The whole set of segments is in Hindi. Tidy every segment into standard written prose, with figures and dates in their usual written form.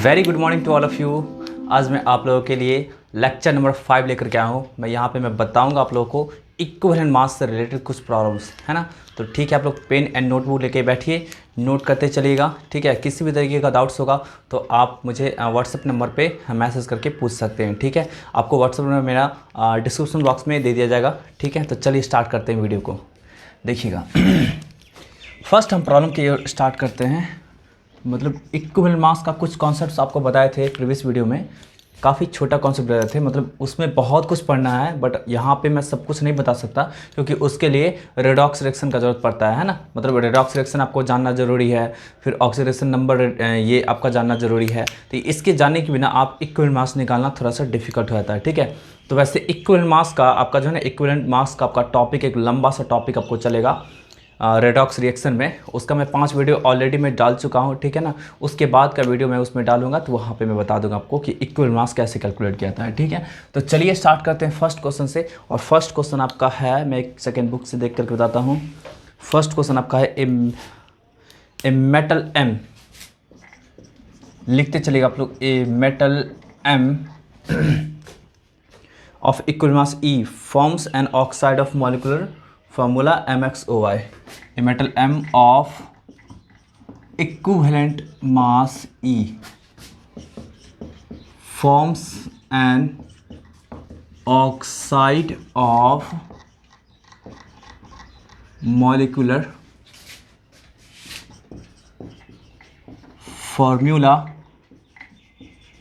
Very good morning to all of you. आज मैं आप लोगों के लिए लेक्चर नंबर 5 लेकर के आया हूँ। मैं बताऊँगा आप लोगों को इक्विवेलेंट मास से रिलेटेड कुछ प्रॉब्लम्स, है ना। तो ठीक है, आप लोग पेन एंड नोटबुक लेके बैठिए, नोट करते चलिएगा। ठीक है, किसी भी तरीके का डाउट्स होगा तो आप मुझे व्हाट्सएप नंबर पे मैसेज करके पूछ सकते हैं। ठीक है, आपको व्हाट्सएप नंबर मेरा डिस्क्रिप्शन बॉक्स में दे दिया जाएगा। ठीक है, तो चलिए स्टार्ट करते हैं वीडियो को। देखिएगा फर्स्ट हम प्रॉब्लम के स्टार्ट करते हैं। मतलब इक्विवेलेंट मास का कुछ कॉन्सेप्ट्स आपको बताए थे प्रीवियस वीडियो में। काफ़ी छोटा कॉन्सेप्ट बताए थे, मतलब उसमें बहुत कुछ पढ़ना है, बट यहाँ पे मैं सब कुछ नहीं बता सकता क्योंकि उसके लिए रेडॉक्स रिएक्शन का ज़रूरत पड़ता है ना। मतलब रेडॉक्स रिएक्शन आपको जानना ज़रूरी है, फिर ऑक्सीडेशन नंबर ये आपका जानना ज़रूरी है। तो इसके जानने के बिना आप इक्विवेलेंट मास निकालना थोड़ा सा डिफिकल्ट हो जाता है। ठीक है, तो वैसे इक्विवेलेंट मास का आपका जो है ना, इक्विवेलेंट मास का आपका टॉपिक एक लंबा सा टॉपिक आपको चलेगा रेडॉक्स रिएक्शन में। उसका मैं 5 वीडियो ऑलरेडी मैं डाल चुका हूँ। ठीक है ना, उसके बाद का वीडियो मैं उसमें डालूंगा तो वहाँ पे मैं बता दूंगा आपको कि इक्विवेलेंट मास कैसे कैलकुलेट किया जाता है। ठीक है, तो चलिए स्टार्ट करते हैं फर्स्ट क्वेश्चन से। और फर्स्ट क्वेश्चन आपका है, मैं एक सेकेंड बुक से देख करके बताता हूँ। फर्स्ट क्वेश्चन आपका है ए मेटल एम, लिखते चलिएगा आप लोग, a metal M of equivalent mass E forms an oxide of molecular formula MXOY. A metal M of equivalent mass E forms an oxide of molecular formula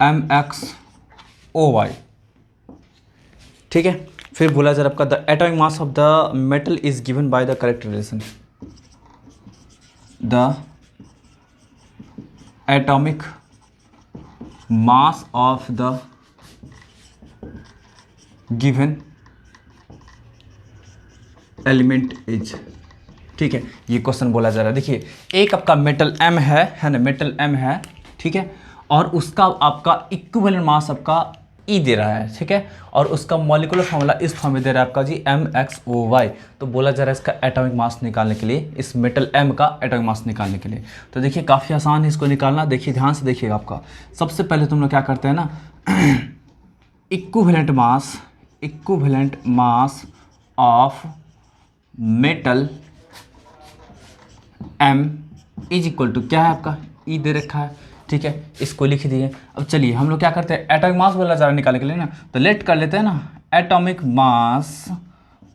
MXOY। ठीक है, फिर बोला जरा आपका the atomic mass of the metal is given by the correct relation. The atomic mass of the given element is. ठीक है, ये क्वेश्चन बोला जा रहा है। देखिए, एक आपका मेटल एम है ना, मेटल एम है। ठीक है, और उसका आपका इक्विवेलेंट मास आपका ई दे रहा है। ठीक है, और उसका मॉलिक्यूलर फार्मूला इस फॉर्म में दे रहा है आपका जी MXOY। तो बोला जा रहा है इसका एटॉमिक मास निकालने के लिए, इस मेटल M का एटॉमिक मास निकालने के लिए। तो देखिए काफ़ी आसान है इसको निकालना। देखिए ध्यान से देखिएगा, आपका सबसे पहले तुम लोग क्या करते हैं ना, equivalent mass of metal M is equal to क्या है आपका, ई दे रखा है। ठीक है, इसको लिख दिए। अब चलिए हम लोग क्या करते हैं, एटॉमिक मास बोला जा रहा है निकालने के लिए ना, तो लेट कर लेते हैं ना, atomic mass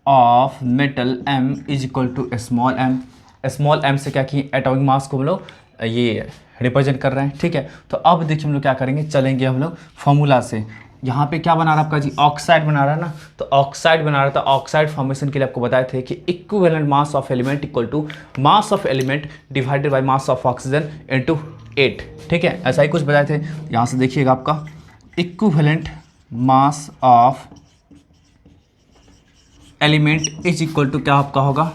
of metal M is equal to small m। Small m से क्या किए, एटॉमिक मास को हम लोग ये रिप्रेजेंट कर रहे हैं। ठीक है, तो अब देखिए हम लोग क्या करेंगे, चलेंगे हम लोग फॉर्मूला से। यहाँ पे क्या बना रहा है आपका जी, ऑक्साइड बना रहा है ना, तो ऑक्साइड बना रहा था। ऑक्साइड फॉर्मेशन के लिए आपको बताए थे कि equivalent mass of element equal to mass of element divided by mass of oxygen into 8। ठीक है, ऐसा ही कुछ बताए थे। यहाँ से देखिएगा, आपका equivalent mass of element is equal to क्या आपका होगा,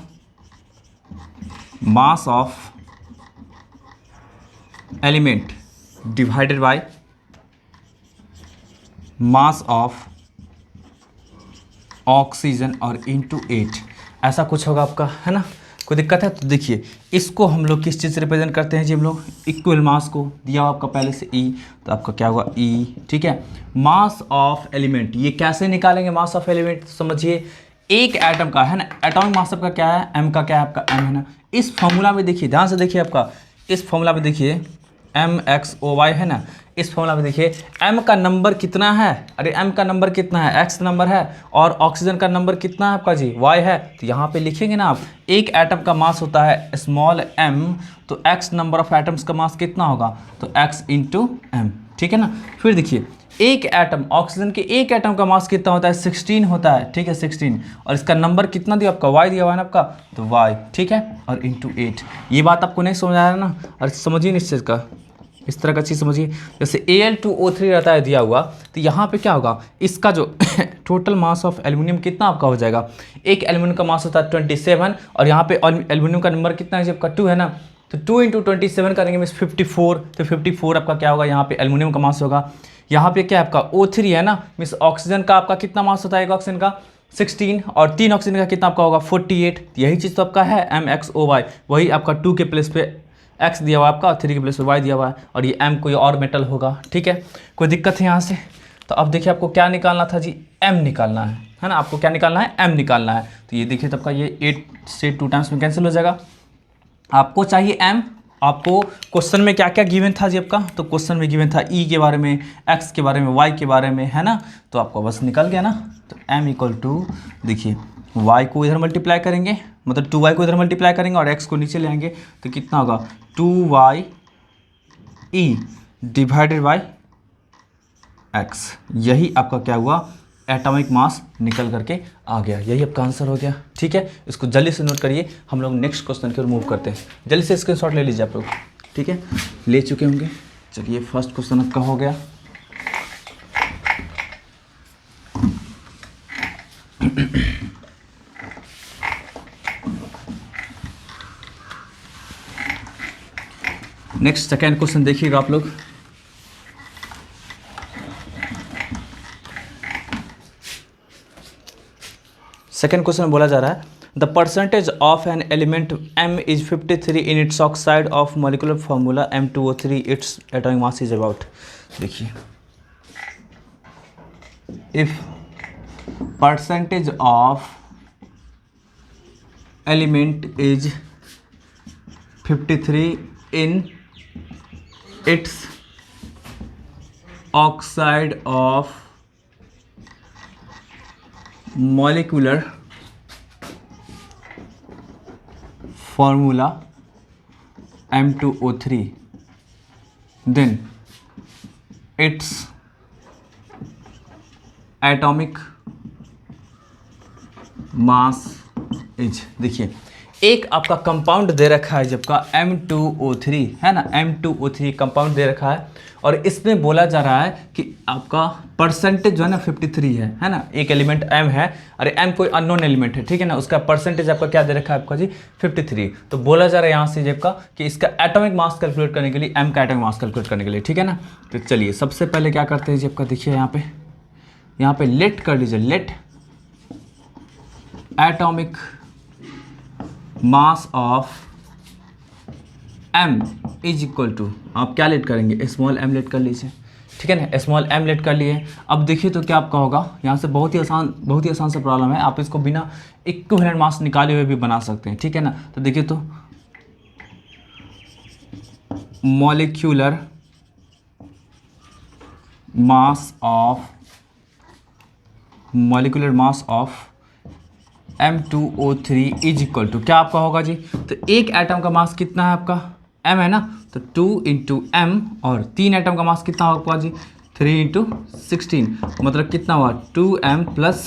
mass of element divided by mass of oxygen और इनटू 8, ऐसा कुछ होगा आपका, है ना। कोई दिक्कत है? तो देखिए इसको हम लोग किस चीज़ से रिप्रेजेंट करते हैं जी, हम लोग इक्वल मास को दिया आपका पहले से ई, तो आपका क्या होगा ई। ठीक है, मास ऑफ एलिमेंट, ये कैसे निकालेंगे मास ऑफ एलिमेंट, समझिए एक एटम का है ना, एटॉमिक मास आपका क्या है, एम का क्या है आपका एम, है ना। इस फॉर्मूला में देखिए, ध्यान से देखिए, आपका इस फॉर्मूला में देखिए MXOY है ना, इस फॉर्मूला में देखिए M का नंबर कितना है, अरे M का नंबर कितना है, X नंबर है, और ऑक्सीजन का नंबर कितना है आपका जी, Y है। तो यहाँ पे लिखेंगे ना आप, एक एटम का मास होता है स्मॉल m, तो X नंबर ऑफ एटम्स का मास कितना होगा, तो X इंटू M। ठीक है ना, फिर देखिए एक एटम, ऑक्सीजन के एक एटम का मास कितना होता है, 16 होता है। ठीक है, 16, और इसका नंबर कितना दिया आपका, Y दिया हुआ है ना आपका, तो Y। ठीक है, और इंटू 8। ये बात आपको नहीं समझ आया ना, और समझिए इस चीज़ का, इस तरह का चीज़ समझिए। जैसे Al2O3 रहता है दिया हुआ, तो यहाँ पे क्या होगा, इसका जो टोटल मास ऑफ एल्यूमिनियम कितना आपका हो जाएगा, एक एल्यूमिनियम का मास होता है 27, और यहाँ पे एल्यूमिनियम का नंबर कितना है जी आपका 2 है ना, तो 2 इंटू 27 करेंगे मीन्स 54, तो 54 आपका क्या होगा, यहाँ पे एल्यूमिनियम का मास होगा। यहाँ पे क्या है आपका O3 है ना, मीन्स ऑक्सीजन का आपका कितना मास होता है, एक ऑक्सीजन का 16, और 3 ऑक्सीजन का कितना आपका होगा 48। यही चीज़ तो आपका है MXOY, वही आपका 2 के प्लेस पे एक्स दिया हुआ है आपका और 3 के प्लेस पर वाई दिया हुआ है, और ये एम कोई और मेटल होगा, ठीक है। कोई दिक्कत है यहाँ से? तो अब देखिए आपको क्या निकालना था जी, एम निकालना है ना, आपको क्या निकालना है, एम निकालना है। तो ये देखिए तब का ये 8 से 2 टाइम्स में कैंसिल हो जाएगा। आपको चाहिए एम, आपको क्वेश्चन में क्या क्या गिवन था जी आपका, तो क्वेश्चन में गिवन था ई के बारे में, एक्स के बारे में, वाई के बारे में, है ना। तो आपको बस निकल गया ना। तो एम इक्वल टू, देखिए वाई को इधर मल्टीप्लाई करेंगे, मतलब 2y को इधर मल्टीप्लाई करेंगे और x को नीचे ले आएंगे, तो कितना होगा 2y e divided by x। यही आपका क्या हुआ, एटॉमिक मास निकल करके आ गया। यही आपका आंसर हो गया, ठीक है। इसको जल्दी से नोट करिए, हम लोग नेक्स्ट क्वेश्चन की ओर मूव करते हैं। जल्दी से स्क्रीनशॉट ले लीजिए आप लोग, ठीक है, ले चुके होंगे। चलिए फर्स्ट क्वेश्चन आपका हो गया। नेक्स्ट सेकेंड क्वेश्चन देखिएगा आप लोग। सेकेंड क्वेश्चन में बोला जा रहा है the percentage of an element m is 53 in its oxide of molecular formula M2O3 its atomic mass is about. देखिए if percentage of element is 53 in its oxide of molecular formula M2O3 then its atomic mass is। देखिए एक आपका कंपाउंड दे रखा है जब का M2O3 है ना, M2O3 कंपाउंड दे रखा है और इसमें बोला जा रहा है कि आपका परसेंटेज जो है ना 53 है ना। एक एलिमेंट M है, अरे M कोई अननोन एलिमेंट है, ठीक है ना, उसका परसेंटेज आपका क्या दे रखा है आपका जी 53। तो बोला जा रहा है यहाँ से जब का कि इसका एटॉमिक मास कैलकुलेट करने के लिए, M का एटॉमिक मास कैलकुलेट करने के लिए, ठीक है ना। तो चलिए सबसे पहले क्या करते हैं जब का, देखिए यहाँ पे लेट कर लीजिए, let atomic mass of m is equal to, आप क्या लेट करेंगे, स्मॉल m लेट कर लीजिए, ठीक है ना, स्मॉल m लेट कर लिए। अब देखिए तो क्या आपका होगा, यहाँ से बहुत ही आसान सा प्रॉब्लम है, आप इसको बिना इक्विवेलेंट मास निकाले हुए भी बना सकते हैं, ठीक है ना। तो देखिए तो molecular mass of M2O3 is equal to क्या आपका होगा जी, तो एक एटम का मास कितना है आपका, m है ना, तो 2 इंटू एम, और 3 एटम का मास कितना होगा जी 3 इंटू 16, मतलब कितना हुआ 2m प्लस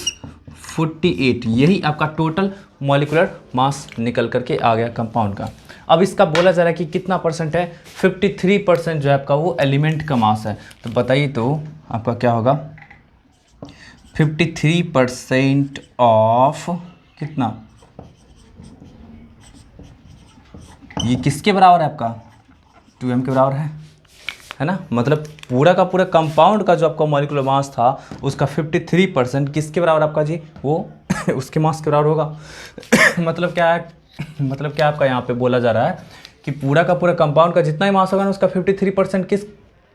48। यही आपका टोटल मॉलिक्यूलर मास निकल करके आ गया कंपाउंड का। अब इसका बोला जा रहा है कि कितना परसेंट है, 53% जो है आपका वो एलिमेंट का मास है। तो बताइए तो आपका क्या होगा, 53% ऑफ कितना, ये किसके बराबर है आपका 2m के बराबर है ना। मतलब पूरा का पूरा कंपाउंड का जो आपका मॉलिक्यूलर मास था उसका 53% किसके बराबर आपका जी, वो उसके मास के बराबर होगा। मतलब क्या है, मतलब क्या आपका यहाँ पे बोला जा रहा है कि पूरा का पूरा कंपाउंड का जितना ही मास होगा ना उसका 53% किस,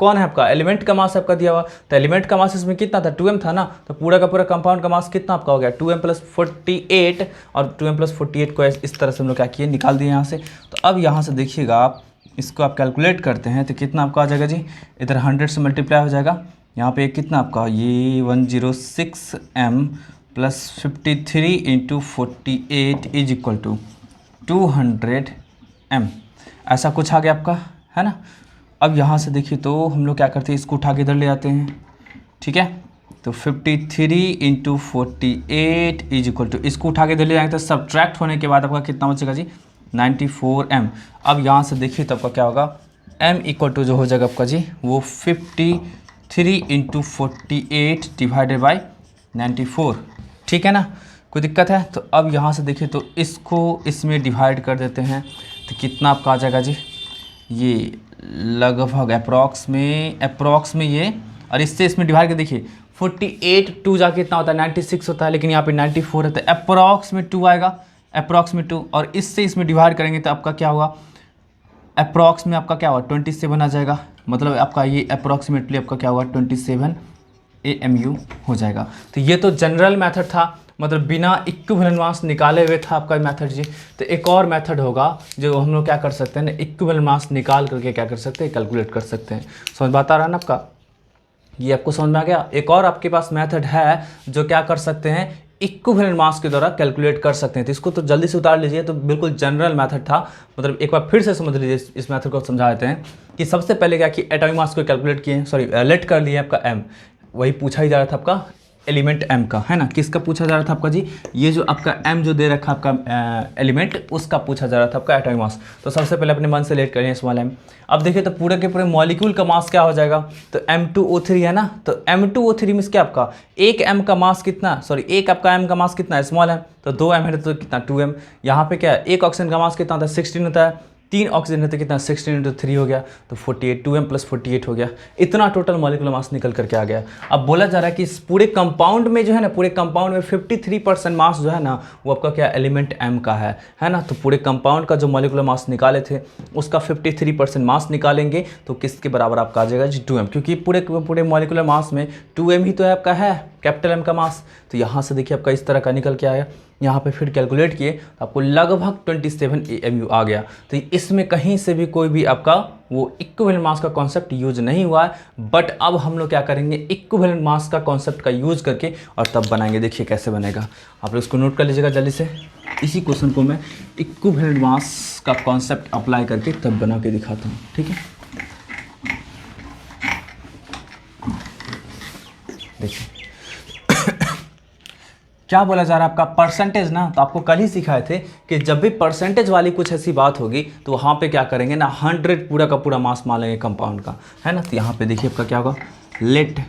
कौन है आपका, एलिमेंट का मास आपका दिया हुआ। तो एलिमेंट का मास इसमें कितना था 2m था ना, तो पूरा का पूरा कंपाउंड का मास कितना आपका हो गया 2m प्लस 48, और 2m प्लस 48 को इस तरह से हम लोग क्या किए, निकाल दिए यहाँ से। तो अब यहाँ से देखिएगा आप इसको आप कैलकुलेट करते हैं तो कितना आपका आ जाएगा जी, इधर 100 से मल्टीप्लाई हो जाएगा, यहाँ पे कितना आपका ये 106m plus 53 into 48 is equal to 200m, ऐसा कुछ आ गया आपका, है ना। अब यहाँ से देखिए तो हम लोग क्या करते हैं, इसको उठा के इधर ले आते हैं, ठीक है। तो 53 इंटू 48 इज इक्वल टू, इसको उठा के इधर ले जाएंगे तो सब्ट्रैक्ट होने के बाद आपका कितना बचेगा जी 94m। अब यहाँ से देखिए तो आपका क्या होगा, m इक्वल टू जो हो जाएगा आपका जी वो 53 इंटू 48 डिवाइडेड बाई 94, ठीक है ना। कोई दिक्कत है? तो अब यहाँ से देखिए तो इसको इसमें डिवाइड कर देते हैं तो कितना आपका आ जाएगा जी, ये लगभग अप्रॉक्स में ये, और इससे इसमें डिवाइड कर देखिए 48 2 जाके इतना होता है 96 होता है, लेकिन यहाँ पे 94 है तो अप्रॉक्स में 2 आएगा, अप्रॉक्स में 2, और इससे इसमें डिवाइड करेंगे तो आपका क्या होगा अप्रॉक्स में आपका क्या हुआ 27 आ जाएगा, मतलब आपका ये अप्रॉक्सीमेटली आपका क्या हुआ 27 AMU हो जाएगा। तो ये तो जनरल मेथड था, मतलब बिना इक्विवेलेंट मास निकाले हुए था आपका मेथड जी। तो एक और मेथड होगा जो हम लोग क्या कर सकते हैं ना, इक्विवेलेंट मास निकाल करके क्या कर सकते हैं, कैलकुलेट कर सकते हैं। समझ बात आ रहा है ना आपका, ये आपको समझ में आ गया। एक और आपके पास मेथड है जो क्या कर सकते हैं, इक्विवेलेंट मास के द्वारा कैलकुलेट कर सकते हैं। तो इसको तो जल्दी से उतार लीजिए, तो बिल्कुल जनरल मेथड था, मतलब एक बार फिर से समझ लीजिए, इस मेथड को समझा देते हैं कि सबसे पहले क्या कि एटॉमिक मास को कैलकुलेट किए, सॉरी लेट कर लिए आपका m, वही पूछा ही जा रहा था आपका एलिमेंट m का, है ना। किसका पूछा जा रहा था आपका जी, ये जो आपका m जो दे रखा आपका एलिमेंट, उसका पूछा जा रहा था आपका एटॉमिक मास। तो सबसे पहले अपने मन से लेट करें स्मॉल m। अब देखिए तो पूरे के पूरे मॉलिक्यूल का मास क्या हो जाएगा, तो M2O3 है ना। तो M2O3 में क्या आपका एक m का मास कितना, सॉरी एक आपका m का मास कितना है, स्मॉल m, तो 2m है तो कितना 2m। यहाँ पे क्या है, एक ऑक्सीजन का मास कितना होता है 16 होता है, 3 ऑक्सीजन है तो कितना 16 × 3 हो गया, तो 48, 2m + 48 हो गया। इतना टोटल मॉलिक्यूलर मास निकल करके आ गया। अब बोला जा रहा है कि इस पूरे कंपाउंड में जो है ना, पूरे कंपाउंड में 53% मास जो है ना, वो आपका क्या एलिमेंट m का है ना। तो पूरे कंपाउंड का जो मॉलिक्यूलर मास निकाले थे उसका 53% मास निकालेंगे तो किसके बराबर आपका आ जाएगा जी 2m, क्योंकि पूरे मॉलिक्यूलर मास में 2m ही तो है आपका है कैपिटल M का मास। तो यहाँ से देखिए आपका इस तरह का निकल के आया, यहाँ पे फिर कैलकुलेट किए तो आपको लगभग 27 AMU आ गया। तो इसमें कहीं से भी कोई भी आपका वो इक्विवेलेंट मास का कॉन्सेप्ट यूज नहीं हुआ है, बट अब हम लोग क्या करेंगे, इक्विवेलेंट मास का कॉन्सेप्ट का यूज करके और तब बनाएंगे। देखिए कैसे बनेगा, आप लोग इसको नोट कर लीजिएगा जल्दी से। इसी क्वेश्चन को मैं इक्विवेलेंट मास का कॉन्सेप्ट अप्लाई करके तब बना के दिखाता हूँ, ठीक है। देखिए क्या बोला जा रहा है आपका परसेंटेज ना, तो आपको कल ही सिखाए थे कि जब भी परसेंटेज वाली कुछ ऐसी बात होगी तो वहाँ पे क्या करेंगे ना 100 पूरा का पूरा मास मान लेंगे कंपाउंड का, है ना। तो यहाँ पे देखिए आपका क्या होगा, let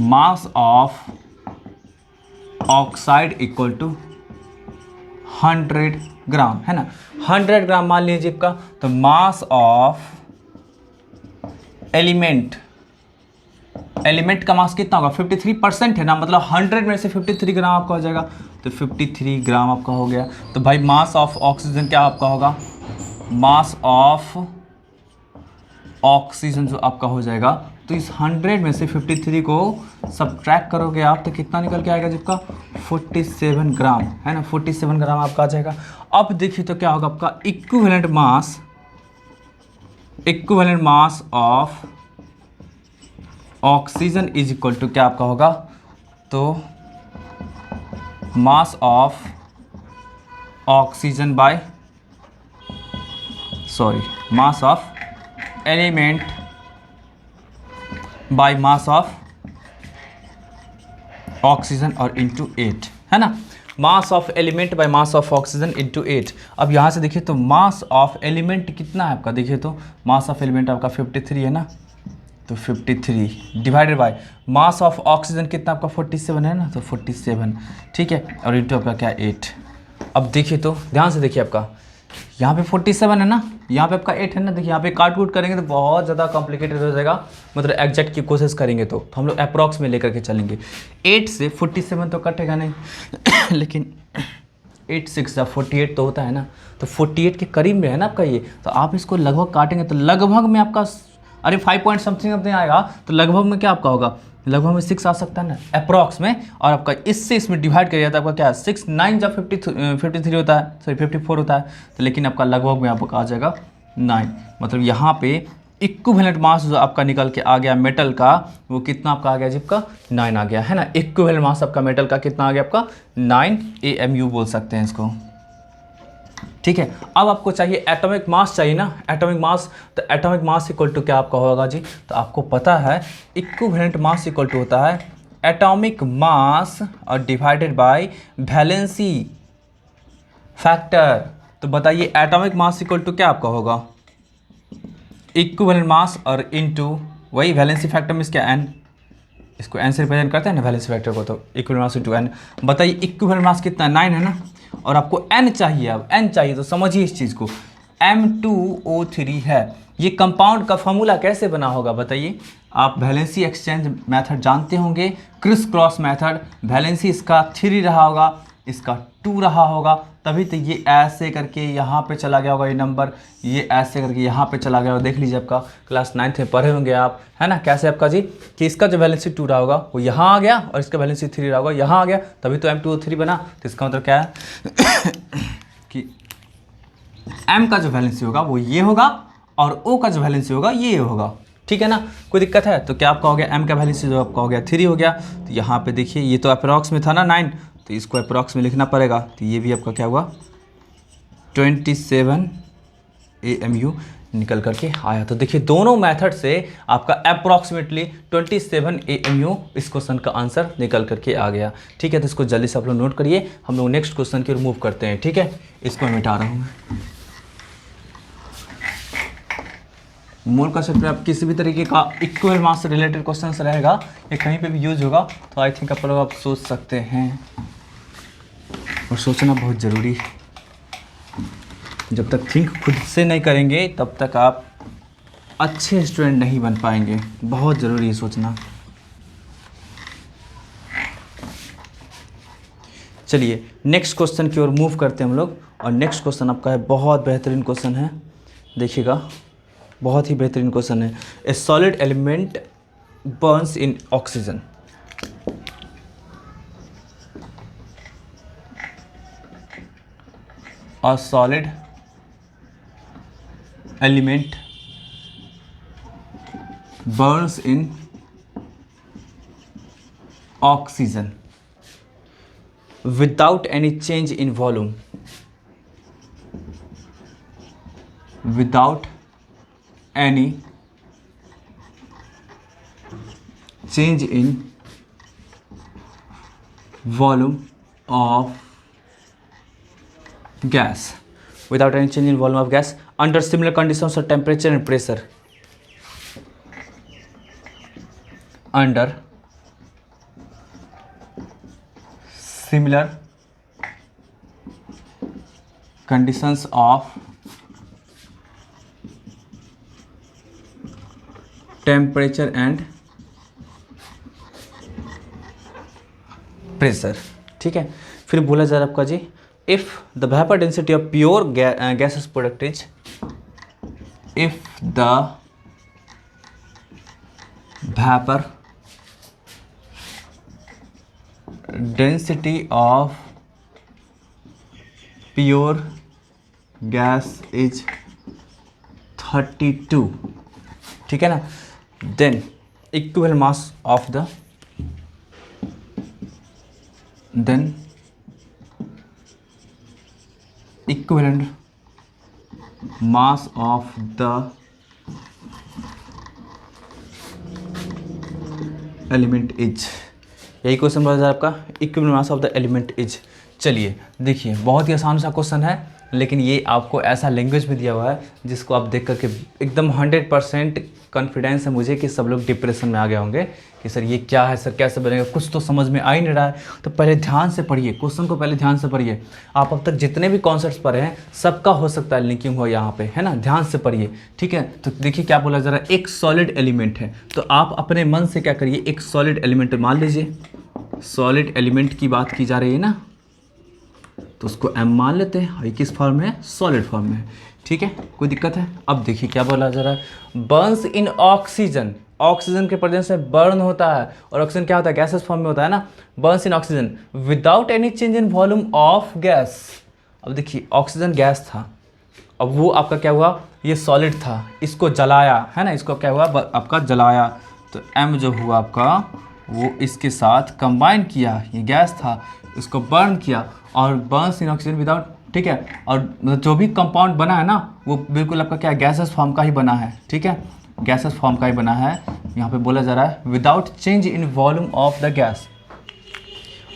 mass of oxide equal to 100 gram, है ना। 100 ग्राम मान लीजिए आपका, तो मास ऑफ एलिमेंट का मास कितना होगा 53% है ना, मतलब 100 में से 53 ग्राम आपका हो जाएगा, तो 53 ग्राम आपका हो गया। तो भाई मास ऑफ ऑक्सीजन क्या आपका होगा, मास ऑफ ऑक्सीजन जो आपका हो जाएगा, तो इस 100 में से 53 को सब्ट्रैक्ट करोगे आप तो कितना निकल के आएगा जिसका 47 ग्राम, है ना। 47 ग्राम आपका आ जाएगा। अब देखिए तो क्या होगा आपका equivalent mass of oxygen is equal to क्या आपका होगा, तो mass of oxygen by mass of element by mass of oxygen और इंटू 8, है ना। Mass of element by mass of oxygen into 8। अब यहाँ से देखिए तो मास ऑफ एलिमेंट कितना है आपका, देखिए तो मास ऑफ एलिमेंट आपका 53 है ना, तो 53 divided by mass of oxygen कितना आपका 47 है ना, तो 47, ठीक है, और इंटू आपका क्या 8। अब देखिए तो ध्यान से देखिए आपका यहाँ पे 47 है ना, यहाँ पे आपका 8 है ना। देखिए यहाँ पे काट कूट करेंगे तो बहुत ज़्यादा कॉम्प्लिकेटेड हो जाएगा, मतलब एग्जैक्ट की कोशिश करेंगे तो हम लोग अप्रॉक्स में लेकर के चलेंगे। 8 से 47 तो कटेगा नहीं लेकिन 8 6 48 तो होता है ना, तो 48 के करीब में है ना आपका ये। तो आप इसको लगभग काटेंगे तो लगभग में आपका अरे 5 पॉइंट समथिंग आएगा, तो लगभग में क्या आपका होगा, लगभग में 6 आ सकता है ना अप्रॉक्स में। और आपका इससे इसमें डिवाइड कर जाता है आपका क्या 6 9 जब 53 होता है, सॉरी 54 होता है, तो लेकिन आपका लगभग में आपका आ जाएगा 9। मतलब यहाँ पे इक्विवेलेंट मास जो आपका निकल के आ गया मेटल का, वो कितना आपका आ गया जी आपका 9 आ गया, है ना। इक्विवेलेंट मास आपका मेटल का कितना आ गया आपका 9 AMU बोल सकते हैं इसको, ठीक है। अब आपको चाहिए एटॉमिक मास चाहिए ना, एटॉमिक मास, तो एटॉमिक मास इक्वल टू क्या आपका होगा जी, तो आपको पता है इक्विवेलेंट मास इक्वल टू होता है एटॉमिक मास और डिवाइडेड बाय वैलेंसी फैक्टर। तो बताइए एटॉमिक मास इक्वल टू क्या आपका होगा, इक्विवेलेंट मास और इनटू वही वैलेंसी फैक्टर में क्या n, इसको n से रिप्रेजेंट करते हैं ना वैलेंसी फैक्टर को, तो इक्विवेलेंट मास इनटू n। बताइए इक्विवेलेंट मास कितना 9 है ना, और आपको n चाहिए। अब n चाहिए तो समझिए इस चीज़ को, M2O3 है। ये कंपाउंड का फॉर्मूला कैसे बना होगा बताइए, आप वैलेंसी एक्सचेंज मेथड जानते होंगे, क्रिस क्रॉस मेथड। वैलेंसी इसका 3 रहा होगा, इसका 2 रहा होगा, तभी तो ये ऐसे करके यहाँ पे चला गया होगा ये नंबर, ये ऐसे करके यहाँ पे चला गया होगा। देख लीजिए आपका क्लास 9th में पढ़े होंगे आप, है ना, कैसे आपका जी कि इसका जो वैलेंसी 2 रहा होगा वो यहाँ आ गया और इसका वैलेंसी 3 रहा होगा यहाँ आ गया, तभी तो M2O3 बना। तो इसका मतलब क्या है कि M का जो वैलेंसी होगा वो ये होगा और O का जो वैलेंसी होगा ये होगा, ठीक है ना। कोई दिक्कत है? तो क्या आपका हो गया M का वैलेंसी जो आपका हो गया 3 हो गया। तो यहाँ पे देखिए ये तो अप्रॉक्स में था ना 9, तो इसको अप्रॉक्स में लिखना पड़ेगा। तो ये भी आपका क्या हुआ 27 AMU निकल करके आया। तो देखिए दोनों मेथड से आपका अप्रॉक्सीमेटली 27 AMU इस क्वेश्चन का आंसर निकल करके आ गया, ठीक है। तो इसको जल्दी से आप लोग नोट करिए, हम लोग नेक्स्ट क्वेश्चन की ओर मूव करते हैं, ठीक है। इसको मिटा रहा हूँ मैं। मोल का चैप्टर आप किसी भी तरीके का इक्वल मास से रिलेटेड क्वेश्चन रहेगा या कहीं पे भी यूज होगा तो आई थिंक आप सोच सकते हैं, और सोचना बहुत ज़रूरी है। जब तक थिंक खुद से नहीं करेंगे तब तक आप अच्छे स्टूडेंट नहीं बन पाएंगे, बहुत ज़रूरी है सोचना। चलिए नेक्स्ट क्वेश्चन की ओर मूव करते हैं हम लोग, और नेक्स्ट क्वेश्चन आपका है बहुत बेहतरीन क्वेश्चन है, देखिएगा बहुत ही बेहतरीन क्वेश्चन है। ए solid element Burns in oxygen. A solid element burns in oxygen without any change in volume. Without any change in volume of gas, without any change in volume of gas under similar conditions of temperature and pressure, under similar conditions of temperature and pressure, ठीक है। फिर बोला जा रहा है आपका जी if the vapor density of pure gaseous product is, if the vapor density of pure gas is 32, ठीक है ना, then equivalent mass of the equivalent mass of the element is, यही क्वेश्चन बोला जाए आपका equivalent mass of the element is. चलिए देखिए बहुत ही आसान सा क्वेश्चन है, लेकिन ये आपको ऐसा लैंग्वेज में दिया हुआ है जिसको आप देख करके एकदम 100% कॉन्फिडेंस है मुझे कि सब लोग डिप्रेशन में आ गए होंगे कि सर ये क्या है, सर कैसे बनेगा, कुछ तो समझ में आ ही नहीं रहा है। तो पहले ध्यान से पढ़िए क्वेश्चन को, पहले ध्यान से पढ़िए। आप अब तक जितने भी कॉन्सेप्ट्स पढ़े हैं सबका हो सकता है लिंकिंग हो यहाँ पे, है ना, ध्यान से पढ़िए, ठीक है। तो देखिए क्या बोला जा रहा है, एक सॉलिड एलिमेंट है, तो आप अपने मन से क्या करिए, एक सॉलिड एलिमेंट मान लीजिए, सॉलिड एलिमेंट की बात की जा रही है ना, तो उसको M मान लेते हैं, और किस फॉर्म में है, सॉलिड फॉर्म में है, ठीक है, कोई दिक्कत है। अब देखिए क्या बोला जा रहा है, बर्न्स इन ऑक्सीजन, ऑक्सीजन के प्रेजेंस में बर्न होता है, और ऑक्सीजन क्या होता है, गैसेस फॉर्म में होता है ना, Burns in oxygen without any change in volume of gas. अब देखिए ऑक्सीजन गैस था, अब वो आपका क्या हुआ, ये सॉलिड था, इसको जलाया, है ना, इसको क्या हुआ आपका जलाया, तो M जो हुआ आपका वो इसके साथ कंबाइन किया, ये गैस था, इसको बर्न किया, और बर्न्स इन ऑक्सीजन विदाउट, ठीक है, और जो भी कंपाउंड बना है ना वो बिल्कुल आपका क्या गैसेस फॉर्म का ही बना है, ठीक है, गैसेस फॉर्म का ही बना है। यहाँ पे बोला जा रहा है without change in volume of the gas,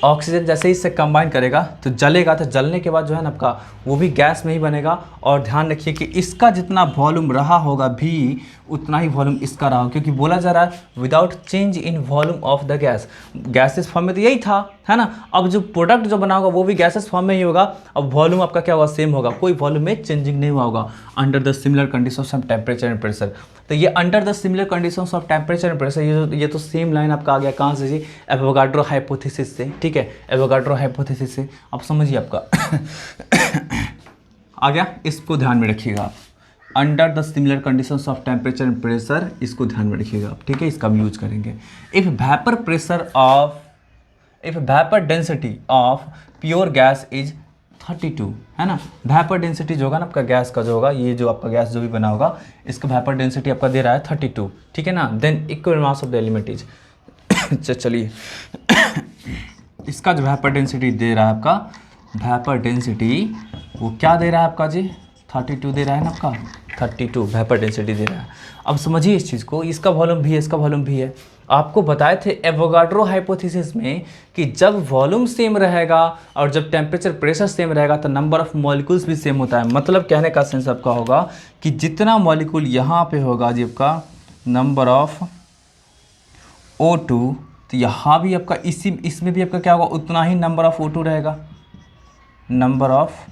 oxygen जैसे ही इससे कंबाइन करेगा तो जलेगा, तो जलने के बाद जो है ना आपका वो भी गैस में ही बनेगा। और ध्यान रखिए कि इसका जितना वॉल्यूम रहा होगा भी उतना ही वॉल्यूम इसका रहा होगा, क्योंकि बोला जा रहा है without change in volume of the gas, gases form में तो यही था, है ना। अब जो प्रोडक्ट जो बना होगा वो भी गैसेस फॉर्म में ही होगा, अब वॉल्यूम आपका क्या होगा, सेम होगा, कोई वॉल्यूम में चेंजिंग नहीं हुआ होगा under the similar conditions of temperature and pressure. तो ये under the similar conditions of temperature and pressure, ये तो सेम लाइन आपका आ गया कहाँ से जी, एवोगाड्रो हाइपोथेसिस से, ठीक है, एवोगाड्रो हाइपोथेसिस से। आप समझिए आपका आ गया, इसको ध्यान में रखिएगा आप। Under the similar conditions of temperature and pressure, इसको ध्यान में रखिएगा आप, ठीक है, इसका हम यूज करेंगे। If vapour density of pure gas is 32, है ना, वेपर डेंसिटी जो होगा ना आपका गैस का जो होगा, ये जो आपका गैस जो भी बना होगा, इसका वेपर डेंसिटी आपका दे रहा है 32, ठीक है ना, than equal mass of the element is चलिए इसका जो वेपर डेंसिटी दे रहा है आपका, वेपर डेंसिटी वो क्या दे रहा है आपका जी, 32 दे रहा है ना आपका, 32 वेपर डेंसिटी दे रहा है। अब समझिए इस चीज़ को, इसका वॉल्यूम भी है, इसका वॉल्यूम भी है। आपको बताए थे एवोगाड्रो हाइपोथेसिस में कि जब वॉल्यूम सेम रहेगा और जब टेम्परेचर प्रेशर सेम रहेगा तो नंबर ऑफ मॉलिक्यूल्स भी सेम होता है। मतलब कहने का सेंस आपका होगा कि जितना मॉलिक्यूल यहाँ पे होगा जी आपका नंबर ऑफ O2, तो यहाँ भी आपका इसमें भी आपका क्या होगा, उतना ही नंबर ऑफ O2 रहेगा, नंबर ऑफ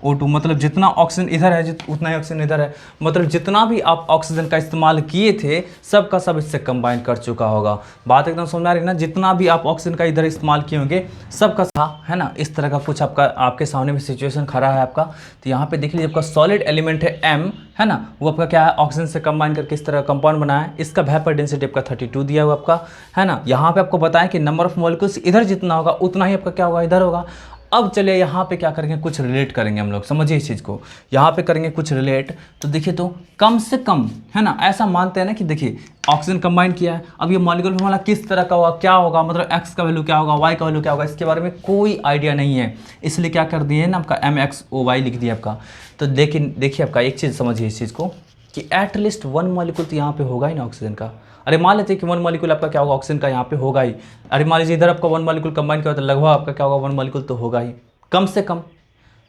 O2। मतलब जितना ऑक्सीजन इधर है उतना ही ऑक्सीजन इधर है। मतलब जितना भी आप ऑक्सीजन का इस्तेमाल किए थे सब का सब इससे कंबाइन कर चुका होगा। बात एकदम समझ आ रही है ना, जितना भी आप ऑक्सीजन का इधर इस्तेमाल किए होंगे सब का था, है ना। इस तरह का कुछ आपका आपके सामने में सिचुएशन खड़ा है आपका। तो यहाँ पे देख लीजिए आपका सॉलिड एलिमेंट है M, है ना, वो आपका क्या है, ऑक्सीजन से कंबाइन करके इस तरह कंपाउंड बना है। इसका वेपर डेंसिटी आपका 32 दिया हुआ आपका, है ना। यहाँ पे आपको बताएं कि नंबर ऑफ मॉलिक्यूल्स इधर जितना होगा उतना ही आपका क्या होगा, इधर होगा। अब चलिए यहाँ पे क्या करेंगे, कुछ रिलेट करेंगे हम लोग, समझिए इस चीज़ को। यहाँ पे करेंगे कुछ रिलेट, तो देखिए तो कम से कम, है ना, ऐसा मानते हैं ना कि देखिए ऑक्सीजन कंबाइन किया है, अब ये मॉलिक्यूल हमारा किस तरह का होगा, क्या होगा, मतलब एक्स का वैल्यू क्या होगा, वाई का वैल्यू क्या होगा, इसके बारे में कोई आइडिया नहीं है। इसलिए क्या कर दिए ना आपका MXOY लिख दिया आपका। तो लेकिन देखिए आपका एक चीज़ समझिए इस चीज़ को कि एटलीस्ट वन मॉलिक्यूल तो यहाँ पे होगा ही ना ऑक्सीजन का। अरे मान लेते हैं कि वन मॉलिक्यूल आपका क्या होगा, ऑक्सीजन का यहाँ पे होगा ही। अरे मान लीजिए इधर आपका वन मॉलिक्यूल कंबाइन किया तो लगभग आपका क्या होगा, वन मॉलिक्यूल तो होगा ही कम से कम।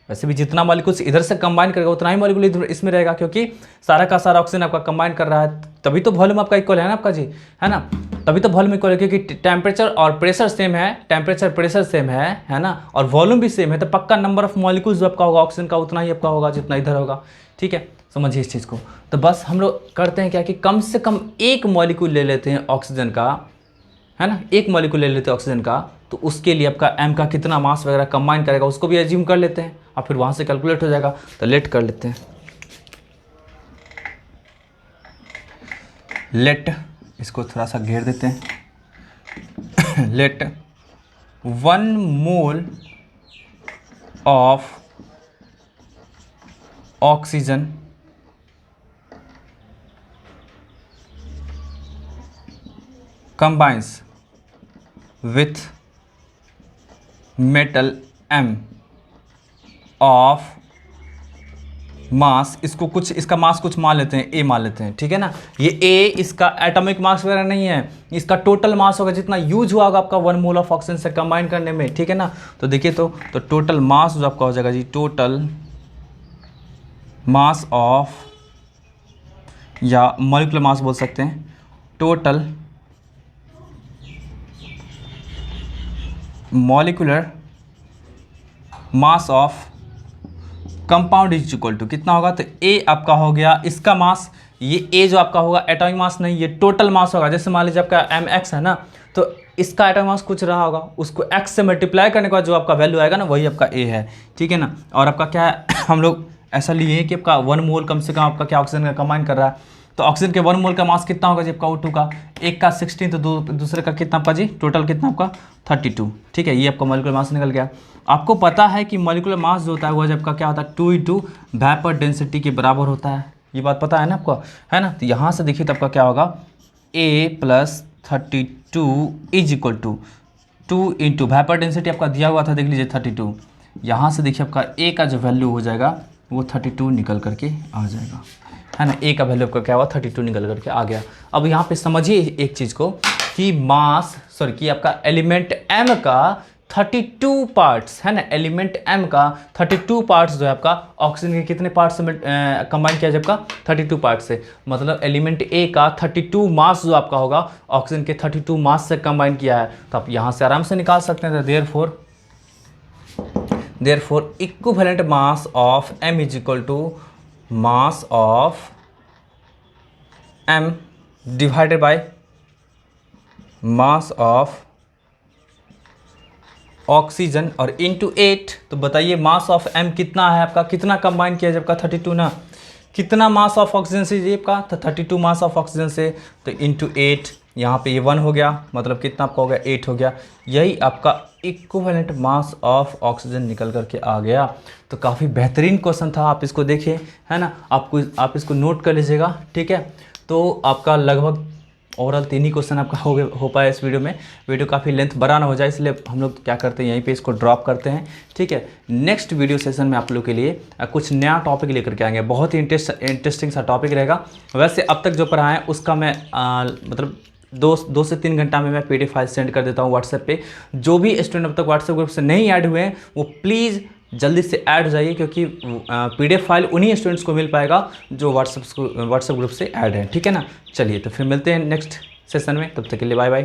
वैसे भी जितना मॉलिक्यूल्स इधर से कंबाइन करेगा उतना ही मॉलिक्यूल इधर इसमें रहेगा, क्योंकि सारा का सारा ऑक्सीजन आपका कंबाइन कर रहा है, तभी तो वॉल्यूम आपका इक्वल है ना आपका जी, है ना। तभी तो वॉल्यूम इक्वल है, क्योंकि टेम्परेचर और प्रेशर सेम है, टेम्परेचर प्रेशर सेम है ना, और वॉल्यूम भी सेम है, तो पक्का नंबर ऑफ मॉलिक्यूल्स जो आपका होगा ऑक्सीजन का उतना ही आपका होगा जितना इधर होगा, ठीक है। समझिए इस चीज़ को। तो बस हम लोग करते हैं क्या कि कम से कम एक मॉलिक्यूल ले लेते हैं ऑक्सीजन का, है ना, एक मॉलिक्यूल ले लेते हैं ऑक्सीजन का, तो उसके लिए आपका M का कितना मास वगैरह कंबाइन करेगा उसको भी एज्यूम कर लेते हैं और फिर वहाँ से कैलकुलेट हो जाएगा। तो लेट कर लेते हैं, लेट इसको थोड़ा सा घेर देते हैं। Let 1 mole of oxygen combines with metal M of mass, इसको कुछ इसका मास कुछ मान लेते हैं, A मान लेते हैं, ठीक है ना। ये A इसका एटॉमिक मास वगैरह नहीं है, इसका टोटल मास होगा जितना यूज हुआ होगा आपका 1 मोल ऑफ ऑक्सीजन से कंबाइन करने में, ठीक है ना। तो देखिए तो टोटल मास जो आपका हो जाएगा जी, टोटल मास ऑफ, या मॉलिक्यूलर मास बोल सकते हैं, total molecular mass of compound is equal to कितना होगा, तो A आपका हो गया इसका मास, ये A जो आपका होगा एटॉमिक मास नहीं, ये टोटल मास होगा। जैसे मान लीजिए आपका MX है ना, तो इसका एटॉमिक मास कुछ रहा होगा, उसको X से मल्टीप्लाई करने के बाद जो आपका वैल्यू आएगा ना वही आपका A है, ठीक है ना। और आपका क्या है, हम लोग ऐसा लिए कि आपका 1 मोल कम से कम आपका क्या ऑक्सीजन का कंबाइन कर रहा है, तो ऑक्सीजन के 1 मोल का मास कितना होगा जी आपका O2 का, एक का 16, तो दूसरे का कितना आपका जी, टोटल कितना आपका 32, ठीक है। ये आपका मॉलिक्यूलर मास निकल गया। आपको पता है कि मॉलिक्यूलर मास जो होता है वो जब का क्या होता है, 2 × वेपर डेंसिटी के बराबर होता है, ये बात पता है ना आपको, है ना। तो यहाँ से देखिए तो आपका क्या होगा, A + 32 is equal to 2 × vapour density आपका दिया हुआ था, देख लीजिए 32, यहाँ से देखिए आपका A का जो वैल्यू हो जाएगा वो 32 निकल करके आ जाएगा, है ना। A का वैल्यू आपका क्या हुआ, 32 निकल करके आ गया। अब यहाँ पे समझिए एक चीज़ को कि कि आपका एलिमेंट M का 32 पार्ट्स, है ना, एलिमेंट M का 32 पार्ट्स जो है आपका ऑक्सीजन के कितने पार्ट्स में कंबाइन किया जाए आपका, 32 पार्ट से। मतलब एलिमेंट A का 32 मास जो आपका होगा ऑक्सीजन के 32 मास से कंबाइन किया है, तो आप यहाँ से आराम से निकाल सकते हैं। Therefore equivalent mass of M is equal to mass of M divided by mass of oxygen और इंटू 8, तो बताइए मास ऑफ M कितना है आपका, कितना कंबाइन किया जब का 32 ना, कितना मास ऑफ ऑक्सीजन से ये आपका, तो 32 मास ऑफ ऑक्सीजन से, तो इंटू 8, यहाँ पे ये 1 हो गया, मतलब कितना आपका हो गया 8 हो गया। यही आपका इक्विवेलेंट मास ऑफ ऑक्सीजन निकल करके आ गया। तो काफ़ी बेहतरीन क्वेश्चन था, आप इसको देखिए, है ना, आप इसको नोट कर लीजिएगा, ठीक है। तो आपका लगभग ओवरऑल 3 ही क्वेश्चन आपका हो पाया इस वीडियो में। वीडियो काफ़ी लेंथ बड़ा ना हो जाए, इसलिए हम लोग क्या करते हैं, यहीं पे इसको ड्रॉप करते हैं, ठीक है। नेक्स्ट वीडियो सेशन में आप लोग के लिए कुछ नया टॉपिक लेकर के आएंगे, बहुत ही इंटरेस्टिंग सा टॉपिक रहेगा। वैसे अब तक जो पढ़ा है उसका मैं मतलब 2 से 3 घंटा में मैं PDF फाइल सेंड कर देता हूँ व्हाट्सएप पे। जो भी स्टूडेंट अब तक व्हाट्सएप ग्रुप से नहीं ऐड हुए हैं वो प्लीज़ जल्दी से ऐड हो जाइए, क्योंकि PDF फाइल उन्हीं स्टूडेंट्स को मिल पाएगा जो व्हाट्सएप ग्रुप से ऐड है, ठीक है ना। चलिए तो फिर मिलते हैं नेक्स्ट सेशन में, तब तक के लिए बाय बाय।